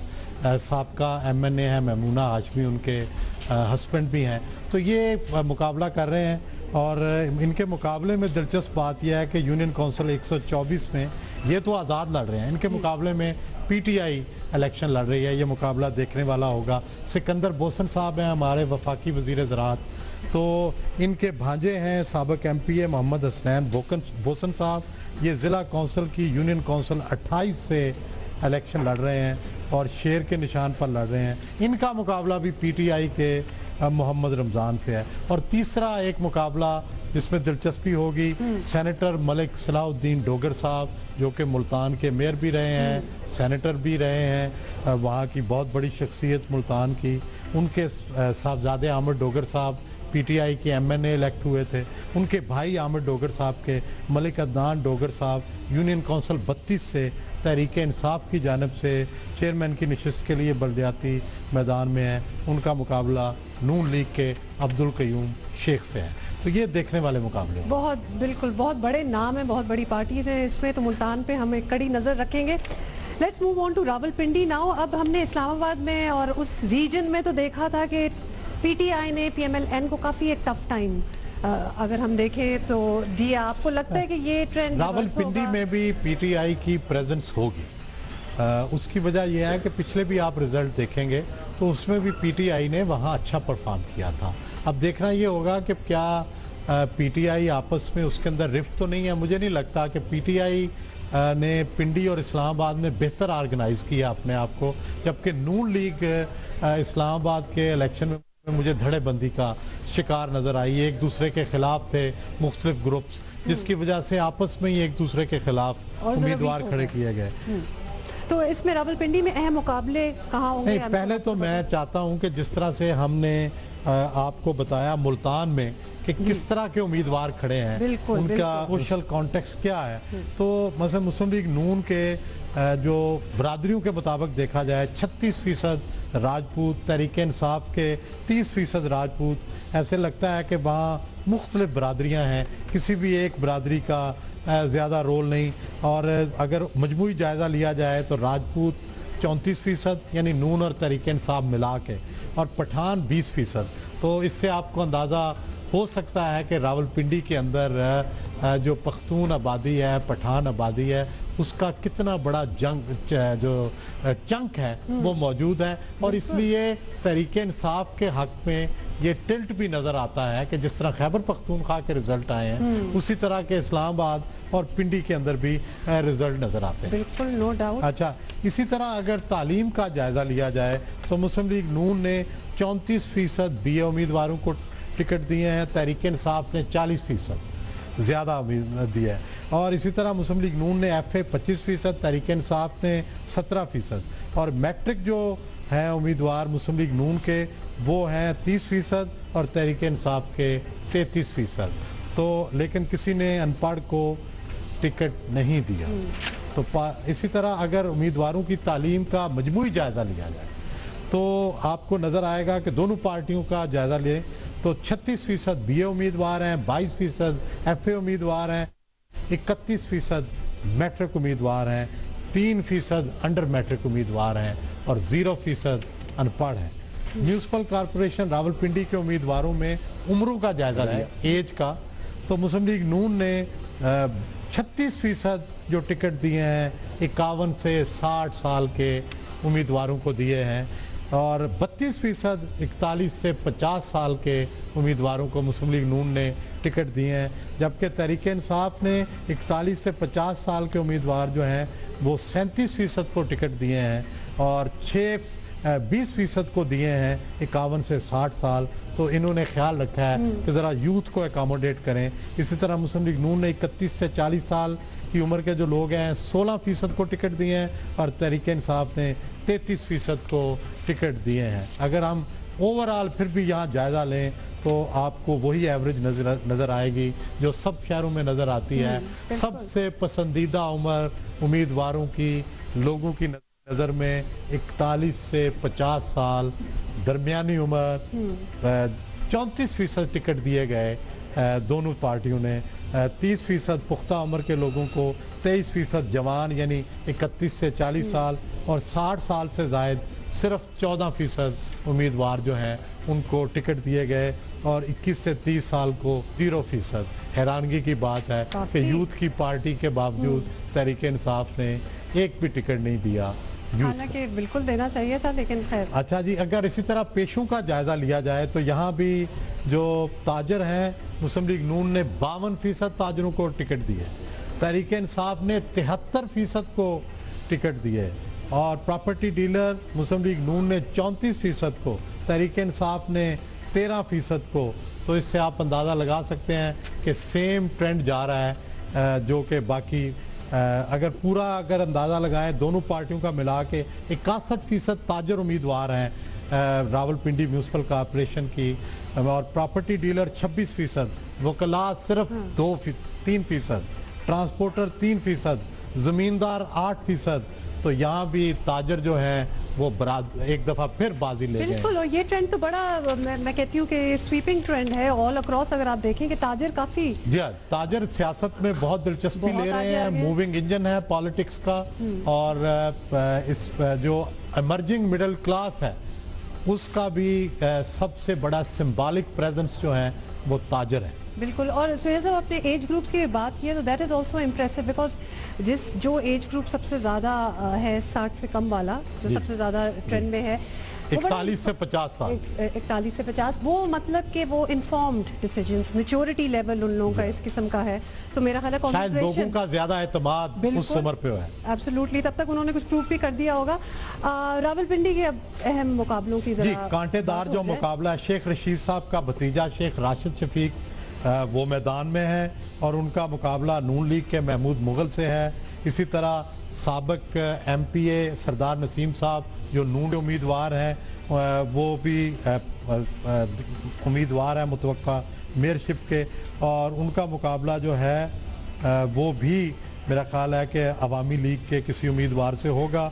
B: साबका MNA है महमूना हाशमी उनके हस्बैंड भी हैं। तो ये मुकाबला कर रहे हैं اور ان کے مقابلے میں دلچسپ بات یہ ہے کہ یونین کونسل 124 میں یہ تو آزاد لڑ رہے ہیں، ان کے مقابلے میں پی ٹی آئی الیکشن لڑ رہی ہے. یہ مقابلہ دیکھنے والا ہوگا. سکندر بوسن صاحب ہیں ہمارے وفاقی وزیر زراعت، تو ان کے بھانجے ہیں سابق ایم پی اے محمد حسنین بوسن صاحب. یہ ضلع کونسل کی یونین کونسل 28 سے الیکشن لڑ رہے ہیں اور شیر کے نشان پر لڑ رہے ہیں. ان کا مقابلہ بھی پی ٹی آئی کے محمد رمضان سے ہے. اور تیسرا ایک مقابلہ جس میں دلچسپی ہوگی، سینیٹر ملک صلاح الدین ڈوگر صاحب جو کہ ملتان کے میئر بھی رہے ہیں، سینیٹر بھی رہے ہیں، وہاں کی بہت بڑی شخصیت ملتان کی. ان کے صاحبزادے عامر ڈوگر صاحب پی ٹی آئی کے ایم این اے الیکٹ ہوئے تھے. ان کے بھائی عامر ڈوگر صاحب کے ملک عدنان ڈوگر صاحب یونین کونسل 32 سے تحریک انصاف کی جانب سے چیئرمین کی نشست کے لیے بلدیاتی میدان میں ہیں. ان کا مقابلہ نون لیگ کے عبدالقیوم شیخ سے ہے. تو یہ دیکھنے والے مقابلے ہیں.
A: بہت بالکل بہت بڑے نام ہیں، بہت بڑی پارٹیز ہیں اس میں، تو ملتان پہ ہم ایک کڑی نظر رکھیں گے. Let's move on to Rawalpindi now. اب ہم نے اسلام آباد میں اور اس ریجن میں تو دیکھا تھا کہ پی ٹی آئی نے پی ایم ایل این کو کافی ایک ٹف ٹائم اگر ہم دیکھیں تو دیا. آپ کو لگتا ہے کہ یہ ٹرینڈ
B: راولپنڈی میں بھی پی ٹی آئی کی پریزنس ہوگی؟ اس کی وجہ یہ ہے کہ پچھلے بھی آپ رزلٹ دیکھیں گے تو اس میں بھی پی ٹی آئی نے وہاں اچھا پرفارم کیا تھا. اب دیکھنا یہ ہوگا کہ کیا پی ٹی آئی آپس میں اس کے اندر رفت تو نہیں ہے. مجھے نہیں لگتا کہ پی ٹی آئی نے پنڈی اور اسلام آباد میں بہتر آرگنائز کیا اپنے آپ کو، جبکہ نون لیگ اسلام آباد کے الیکشن میں مجھے دھڑے بندی کا شکار نظر آئی. ایک دوسرے کے خلاف تھے مختلف گروپس، جس کی وجہ سے آپس میں ہی ایک دوسرے کے خلاف امیدوار کھڑے کیے گئے.
A: تو اس میں راولپنڈی میں اہم مقابلے کہاں ہوں گے؟
B: پہلے تو میں چاہتا ہوں کہ جس طرح سے ہم نے آپ کو بتایا ملتان میں کہ کس طرح کے امیدوار کھڑے ہیں، ان کا سوشل کانٹیکسٹ کیا ہے. تو مثلا مسلم لیگ نون کے جو برادریوں کے مطابق دیکھا جائے 36% راجپوت، تحریک انصاف کے 30% راجپوت. ایسے لگتا ہے کہ وہاں مختلف برادریاں ہیں، کسی بھی ایک برادری کا زیادہ رول نہیں. اور اگر مجموعی جائزہ لیا جائے تو راجپوت 34% یعنی نون اور تحریک انصاف ملا کے، اور پٹھان 20%. تو اس سے آپ کو اندازہ ہو سکتا ہے کہ راولپنڈی کے اندر جو پختون آبادی ہے، پٹھان آبادی ہے، اس کا کتنا بڑا جو چنک ہے وہ موجود ہے. اور اس لیے تحریک انصاف کے حق میں یہ ٹلٹ بھی نظر آتا ہے کہ جس طرح خیبر پختونخوا کے رزلٹ آئے ہیں اسی طرح کے اسلام آباد اور پنڈی کے اندر بھی رزلٹ نظر آتے ہیں.
A: بالکل نو ڈاؤٹ.
B: اچھا، اسی طرح اگر تعلیم کا جائزہ لیا جائے تو مسلم لیگ نون نے 34% بی اے امیدواروں کو ٹکٹ دیے ہیں، تحریک انصاف نے 40% زیادہ امید دی ہے. اور اسی طرح مسلم لیگ نون نے ایف اے 25%، تحریک انصاف نے 17%. اور میٹرک جو ہیں امیدوار مسلم لیگ نون کے وہ ہیں 30% اور تحریک انصاف کے 33%. تو لیکن کسی نے ان پڑھ کو ٹکٹ نہیں دیا. تو اسی طرح اگر امیدواروں کی تعلیم کا مجموعی جائزہ لیا جائے تو آپ کو نظر آئے گا کہ دونوں پارٹیوں کا جائزہ لیں تو 36% بی اے امیدوار ہیں، 22% ایف اے امیدوار ہیں، 31% میٹرک امیدوار ہیں، 3% انڈر میٹرک امیدوار ہیں اور 0% ان پڑھ ہیں. میونسپل کارپوریشن راولپنڈی کے امیدواروں میں عمروں کا جائزہ لیا، ایج کا، تو مسلم لیگ نون نے 36% جو ٹکٹ دیے ہیں 51 سے 60 سال کے امیدواروں کو دیے ہیں، اور 32% 41 سے 50 سال کے امیدواروں کو مسلم لیگ نون نے ٹکٹ دیے ہیں. جبکہ تحریک انصاف نے 41 سے 50 سال کے امیدوار جو ہیں وہ 37% کو ٹکٹ دیے ہیں، اور 20% کو دیے ہیں 51 سے 60 سال. تو انہوں نے خیال رکھا ہے کہ ذرا یوتھ کو اکاموڈیٹ کریں. اسی طرح مسلم لیگ نون نے 31 سے 40 سال کی عمر کے جو لوگ ہیں 16% کو ٹکٹ دیے ہیں، اور تحریک انصاف نے 33% کو ٹکٹ دیے ہیں. اگر ہم اوورآل پھر بھی یہاں جائزہ لیں تو آپ کو وہی ایوریج نظر آئے گی جو سب شہروں میں نظر آتی ہے. سب سے پسندیدہ عمر امیدواروں کی، لوگوں کی نظر میں 41 سے 50 سال، درمیانی عمر 34% ٹکٹ دیے گئے دونوں پارٹیوں نے. 30% پختہ عمر کے لوگوں کو، 23% جوان یعنی 31 سے 40 سال، اور 60 سال سے زائد صرف 14% امیدوار جو ہیں ان کو ٹکٹ دیے گئے. اور 21 سے 30 سال کو 0%. حیرانگی کی بات ہے کہ یوتھ کی پارٹی کے باوجود تحریک انصاف نے ایک بھی ٹکٹ نہیں دیا.
A: حالانکہ بالکل دینا چاہیے تھا لیکن خیر.
B: اچھا جی, اگر اسی طرح پیشوں کا جائزہ لیا جائے تو یہاں بھی جو تاجر ہیں مسلم لیگ نون نے 52% تاجروں کو ٹکٹ دیے, تحریک انصاف نے 73% کو ٹکٹ دیے, اور پراپرٹی ڈیلر مسلم لیگ نون نے 34% کو, تحریک انصاف نے 13% کو. تو اس سے آپ اندازہ لگا سکتے ہیں کہ سیم ٹرینڈ جا رہا ہے جو کہ باقی اگر اندازہ لگائیں دونوں پارٹیوں کا ملا کے 61% تاجر امیدوار ہیں راولپنڈی میونسپل کارپوریشن کی, اور پراپرٹی ڈیلر 26%, وکلاء صرف 3%, ٹرانسپورٹر 3%, زمیندار 8%. تو یہاں بھی تاجر جو ہیں وہ ایک دفعہ پھر بازی لے گئے.
A: بالکل, اور یہ ٹرینڈ تو بڑا میں کہتی ہوں کہ سویپنگ ٹرینڈ ہے آل اکراس. اگر آپ دیکھیں کہ تاجر کافی
B: تاجر سیاست میں بہت دلچسپی لے رہے ہیں, موونگ انجن ہے پالیٹکس کا, اور اس جو ایمرجنگ مڈل کلاس ہے اس کا بھی سب سے بڑا سمبولک پریزنس جو ہے وہ تاجر ہے.
A: بالکل. اور سہیل صاحب اپنے ایج گروپس کی بات کی ہے تو that is also impressive, because جو ایج گروپ سب سے زیادہ ہے 60 سے کم والا, جو سب سے زیادہ ٹرینڈ میں ہے
B: 41 سے 50 سال,
A: 41 سے 50, وہ مطلب کہ وہ انفارمڈ ڈیسیجنز, میچورٹی لیول ان لوگوں کا اس قسم کا ہے. تو میرا خیال ہے
B: شاید لوگوں کا زیادہ اعتماد اس عمر پہ ہے.
A: ایبسلیوٹلی, تب تک انہوں نے کچھ پروف بھی کر دیا ہوگا. راولپنڈی کے اب اہم مقابلوں کی
B: جی کانٹے دار جو مقابلہ ہے, شیخ رشید صاحب کا بھتیجا شیخ راشد شفیق وہ میدان میں ہے, اور ان کا مقابلہ نون لیگ کے محمود مغل سے ہے. اسی طرح سابق ایم پی اے سردار نسیم صاحب جو نون کے امیدوار ہیں وہ بھی امیدوار ہیں متوقع میئرشپ کے, اور ان کا مقابلہ جو ہے وہ بھی میرا خیال ہے کہ عوامی لیگ کے کسی امیدوار سے ہوگا.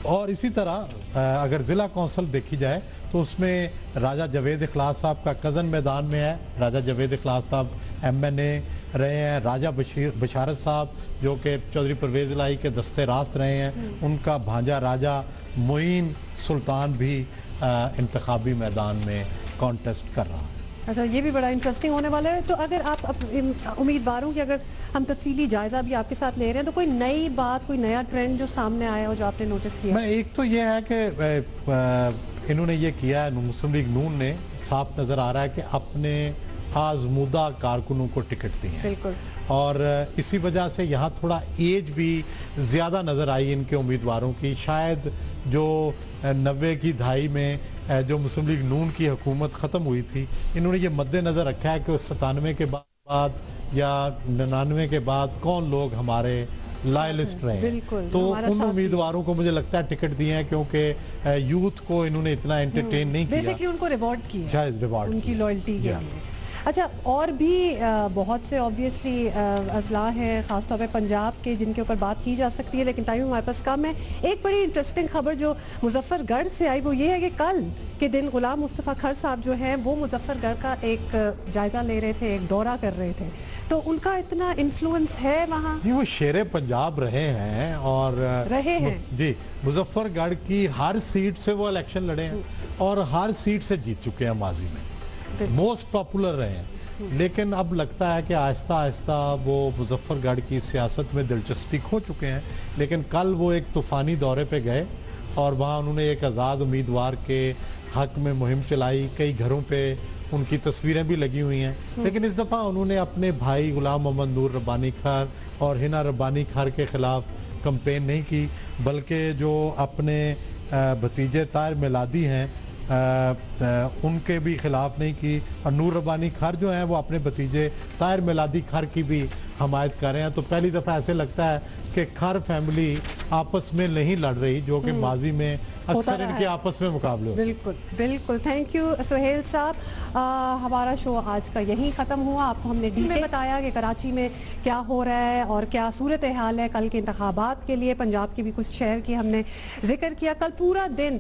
B: اور اسی طرح اگر ضلع کونسل دیکھی جائے تو اس میں راجہ جاوید اخلاص صاحب کا کزن میدان میں ہے. راجہ جاوید اخلاص صاحب ایم این اے رہے ہیں, راجہ بشارت صاحب جو کہ چودھری پرویز الہی کے دستے راست رہے ہیں, ان کا بھانجا راجہ معین سلطان بھی انتخابی میدان میں کانٹیسٹ کر رہا ہے.
A: اچھا, یہ بھی بڑا انٹرسٹنگ ہونے والا ہے. تو اگر آپ امیدواروں کی اگر ہم تفصیلی جائزہ بھی آپ کے ساتھ لے رہے ہیں تو کوئی نئی بات, کوئی نیا ٹرینڈ جو سامنے آیا ہو جو آپ نے نوٹس کیا؟
B: ایک تو یہ ہے کہ انہوں نے یہ کیا ہے, مسلم لیگ نون نے صاف نظر آ رہا ہے کہ اپنے آزمودہ کارکنوں کو ٹکٹ دی ہیں.
A: بالکل.
B: اور اسی وجہ سے یہاں تھوڑا ایج بھی زیادہ نظر آئی ان کے امیدواروں کی. شاید جو 90 کی دہائی میں جو مسلم لیگ نون کی حکومت ختم ہوئی تھی, انہوں نے یہ مد نظر رکھا ہے کہ 97 کے بعد یا 99 کے بعد کون لوگ ہمارے لائلسٹ رہے ہیں. تو ان امیدواروں کو مجھے لگتا ہے ٹکٹ دیے ہیں کیونکہ یوتھ کو انہوں نے اتنا انٹرٹین نہیں کیا,
A: بیسیکلی ان کو ریوارڈ کیا,
B: شاید ریوارڈ
A: ان کی لائلٹی کے لیے. اچھا, اور بھی بہت سے آبویسلی اضلاع ہیں خاص طور پہ پنجاب کے جن کے اوپر بات کی جا سکتی ہے, لیکن ٹائم ہمارے پاس کم ہے. ایک بڑی انٹرسٹنگ خبر جو مظفر گڑھ سے آئی وہ یہ ہے کہ کل کے دن غلام مصطفیٰ کھر صاحب جو ہیں وہ مظفر گڑھ کا ایک جائزہ لے رہے تھے, ایک دورہ کر رہے تھے. تو ان کا اتنا انفلوئنس ہے وہاں.
B: جی وہ شیر پنجاب رہے ہیں اور
A: رہے ہیں.
B: جی مظفر گڑھ کی ہر سیٹ سے وہ الیکشن لڑے ہیں اور ہر سیٹ سے جیت چکے ہیں ماضی میں, موسٹ پاپولر رہے ہیں. لیکن اب لگتا ہے کہ آہستہ آہستہ وہ مظفر گڑھ کی سیاست میں دلچسپی کھو چکے ہیں. لیکن کل وہ ایک طوفانی دورے پہ گئے اور وہاں انہوں نے ایک آزاد امیدوار کے حق میں مہم چلائی. کئی گھروں پہ ان کی تصویریں بھی لگی ہوئی ہیں. لیکن اس دفعہ انہوں نے اپنے بھائی غلام محمد نور ربانی کھر اور ہنا ربانی کھر کے خلاف کمپین نہیں کی, بلکہ جو اپنے بھتیجے طاہر میلادی ہیں ان کے بھی خلاف نہیں کی. اور نور ربانی کھر جو ہیں وہ اپنے بھتیجے طاہر میلادی کھر کی بھی حمایت کر رہے ہیں. تو پہلی دفعہ ایسے لگتا ہے کہ کھر فیملی آپس میں نہیں لڑ رہی جو کہ ماضی میں اکثر ان کے آپس میں مقابلے ہوتے.
A: بالکل بالکل. تھینک یو سہیل صاحب. ہمارا شو آج کا یہیں ختم ہوا. آپ کو ہم نے ڈیٹیل میں بتایا کہ کراچی میں کیا ہو رہا ہے اور کیا صورتحال ہے کل کے انتخابات کے لیے. پنجاب کے بھی کچھ شہر کی ہم نے ذکر کیا. کل پورا دن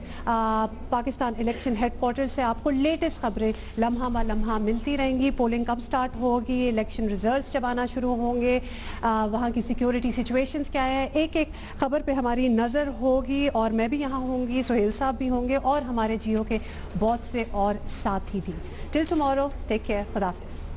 A: پاکستان الیکشن ہیڈ کوارٹر سے آپ کو لیٹسٹ خبریں لمحہ بہ لمحہ ملتی رہیں گی. پولنگ کب سٹارٹ ہوگی, الیکشن ریزلٹس جب آنا شروع ہوں ہوں گے, وہاں کی سیکیورٹی سچویشنز کیا ہے, ایک ایک خبر پہ ہماری نظر ہوگی, اور میں بھی یہاں ہوں گی, سہیل صاحب بھی ہوں گے, اور ہمارے جیو کے بہت سے اور ساتھی بھی. ٹل ٹمارو, ٹیک کیئر, خدا حافظ.